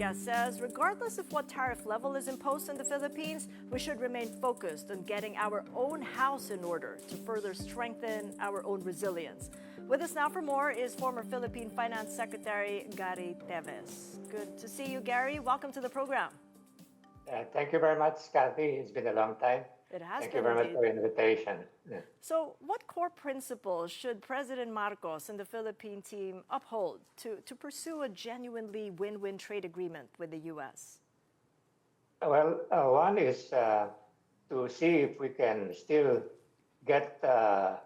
guest says, regardless of what tariff level is imposed in the Philippines, we should remain focused on getting our own house in order to further strengthen our own resilience. With us now for more is former Philippine Finance Secretary Gary Teves. Good to see you, Gary. Welcome to the program. Thank you very much, Kathy. It's been a long time. It has Thank been you very indeed. much for the invitation. So what core principles should President Marcos and the Philippine team uphold to pursue a genuinely win-win trade agreement with the U.S.? Well, one is to see if we can still get a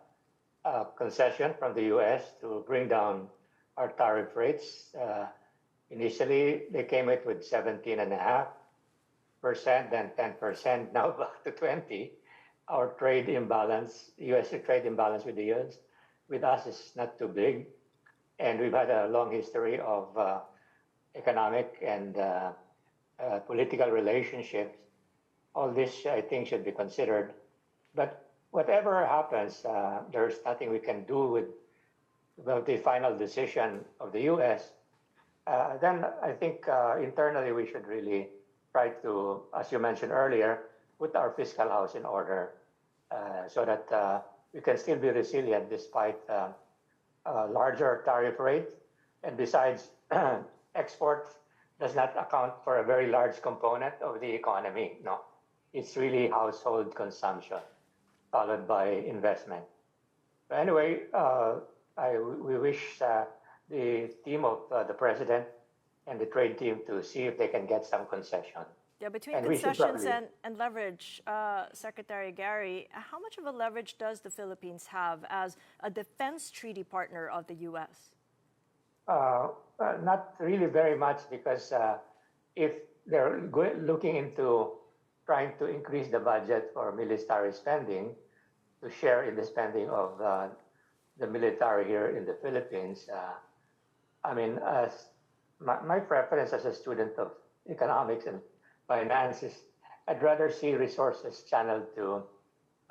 concession from the U.S. to bring down our tariff rates. Initially, they came in with 17.5%, then 10%, now back to 20%. Our trade imbalance, U.S. trade imbalance with the U.S. with us is not too big, and we've had a long history of economic and political relationships. All this, I think, should be considered. But whatever happens, there's nothing we can do with the final decision of the U.S. Then I think internally we should really try to, as you mentioned earlier, put our fiscal house in order so that we can still be resilient despite a larger tariff rate. And besides, export does not account for a very large component of the economy. No, it's really household consumption, followed by investment. But anyway, we wish the team of the president and the trade team to see if they can get some concession. Yeah, between concessions and leverage, Secretary Gary, how much of a leverage does the Philippines have as a defense treaty partner of the U.S.? Not really very much, because if they're looking into trying to increase the budget for military spending, to share in the spending of the military here in the Philippines, I mean, my preference as a student of economics and finances, I'd rather see resources channeled to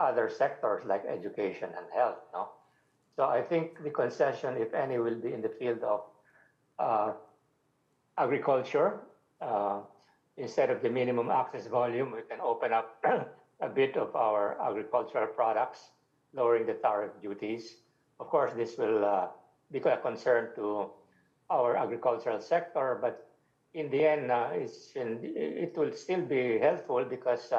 other sectors like education and health. No? So I think the concession, if any, will be in the field of agriculture. Instead of the minimum access volume, we can open up a bit of our agricultural products, lowering the tariff duties. Of course, this will be a concern to our agricultural sector, but in the end, it will still be helpful, because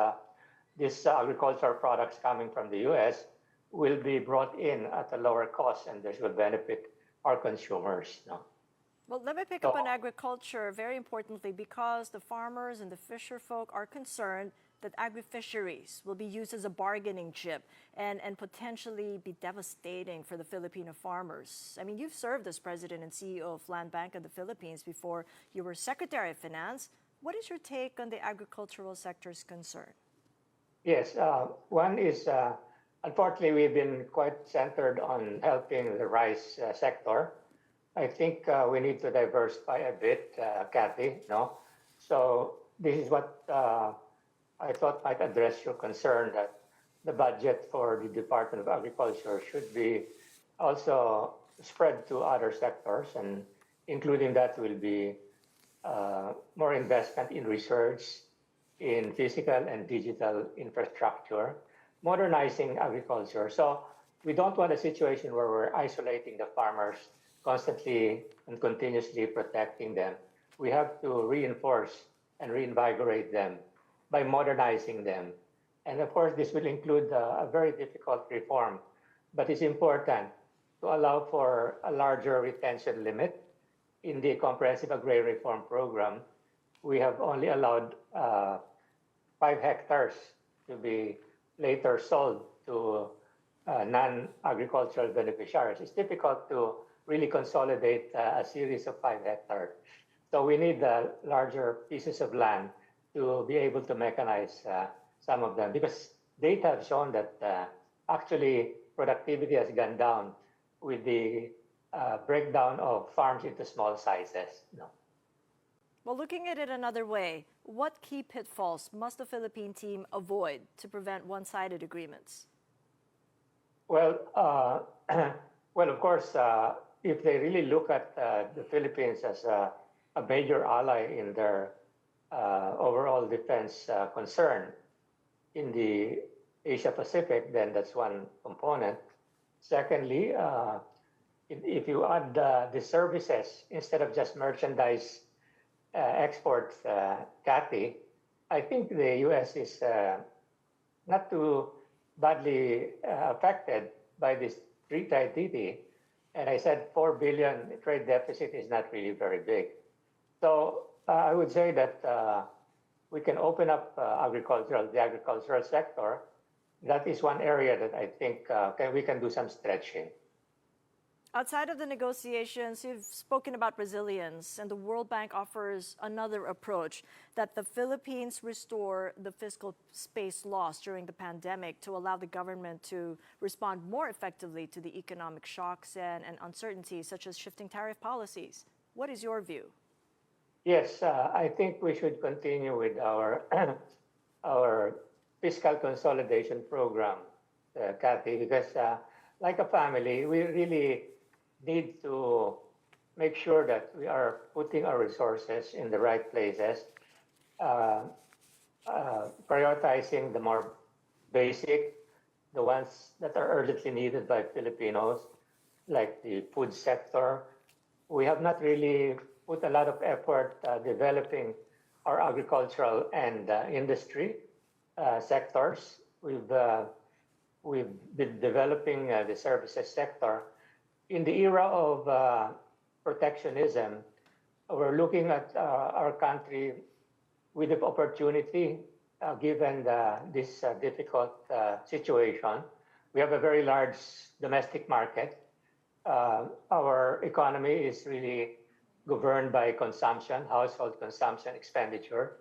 these agricultural products coming from the U.S. will be brought in at a lower cost, and this will benefit our consumers. No? Well, let me pick up on agriculture very importantly, because the farmers and the fisher folk are concerned that agri-fisheries will be used as a bargaining chip and potentially be devastating for the Filipino farmers. I mean, you've served as president and CEO of Land Bank of the Philippines before you were Secretary of Finance. What is your take on the agricultural sector's concern? Yes, one is, unfortunately, we've been quite centered on helping the rice sector. I think we need to diversify a bit, Kathy. No, so this is what I thought might address your concern, that the budget for the Department of Agriculture should be also spread to other sectors, and including that will be more investment in research, in physical and digital infrastructure, modernizing agriculture. So we don't want a situation where we're isolating the farmers, constantly and continuously protecting them. We have to reinforce and reinvigorate them by modernizing them. And of course, this will include a very difficult reform, but it's important to allow for a larger retention limit. In the Comprehensive Agrarian Reform Program, we have only allowed 5 hectares to be later sold to non-agricultural beneficiaries. It's difficult to really consolidate a series of 5 hectares. So we need larger pieces of land to be able to mechanize some of them, because data have shown that actually productivity has gone down with the breakdown of farms into small sizes. No. Well, looking at it another way, what key pitfalls must the Philippine team avoid to prevent one-sided agreements? Well, well, of course, if they really look at the Philippines as a major ally in their overall defense concern in the Asia Pacific, then that's one component. Secondly, if you add the services instead of just merchandise exports, Kathy, I think the U.S. is not too badly affected by this trade treaty. And I said 4 billion trade deficit is not really very big. So I would say that we can open up the agricultural sector. That is one area that I think we can do some stretching. Outside of the negotiations, you've spoken about resilience, and the World Bank offers another approach, that the Philippines restore the fiscal space lost during the pandemic to allow the government to respond more effectively to the economic shocks and uncertainties, such as shifting tariff policies. What is your view? Yes, I think we should continue with our our fiscal consolidation program, Kathy, because like a family, we really need to make sure that we are putting our resources in the right places, prioritizing the more basic, the ones that are urgently needed by Filipinos, like the food sector. We have not really put a lot of effort developing our agricultural and industry sectors. We've been developing the services sector. In the era of protectionism, we're looking at our country with the opportunity given this difficult situation. We have a very large domestic market. Our economy is really governed by consumption, household consumption, expenditure.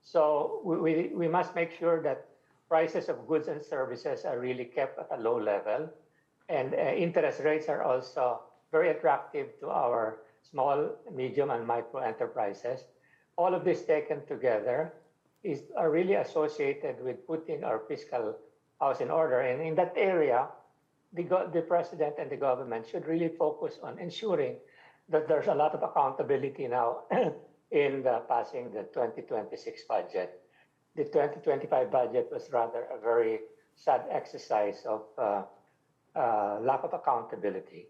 So we must make sure that prices of goods and services are really kept at a low level. And interest rates are also very attractive to our small, medium, and micro enterprises. All of this taken together are really associated with putting our fiscal house in order. And in that area, the president and the government should really focus on ensuring that there's a lot of accountability now in passing the 2026 budget. The 2025 budget was rather a very sad exercise of lack of accountability.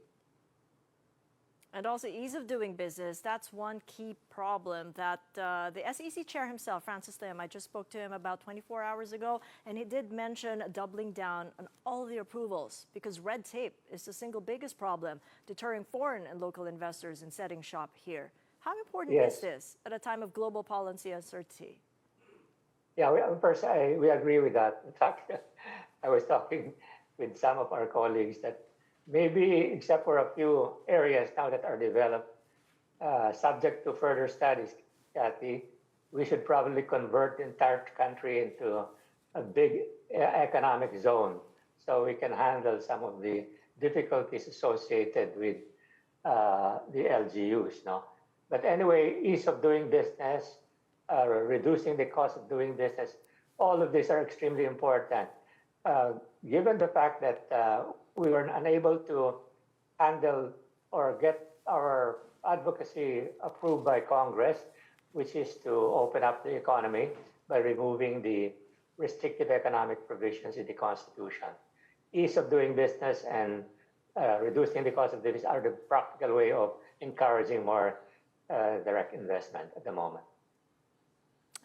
And also ease of doing business, that's one key problem that the SEC chair himself, Francis Lim, I just spoke to him about 24 hours ago, and he did mention doubling down on all of the approvals because red tape is the single biggest problem deterring foreign and local investors in setting shop here. How important is this at a time of global policy uncertainty? Yeah, we agree with that. In fact, I was talking with some of our colleagues that maybe, except for a few areas now that are developed, subject to further studies, Kathy, we should probably convert the entire country into a big economic zone so we can handle some of the difficulties associated with the LGUs. No? But anyway, ease of doing business, reducing the cost of doing business, all of these are extremely important. Given the fact that we were unable to handle or get our advocacy approved by Congress, which is to open up the economy by removing the restrictive economic provisions in the Constitution. Ease of doing business and reducing the cost of business are the practical way of encouraging more direct investment at the moment.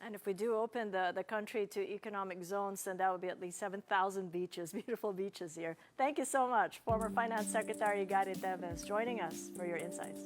And if we do open the country to economic zones, then that would be at least 7,000 beaches, beautiful beaches here. Thank you so much, former Finance Secretary Gary Teves, joining us for your insights.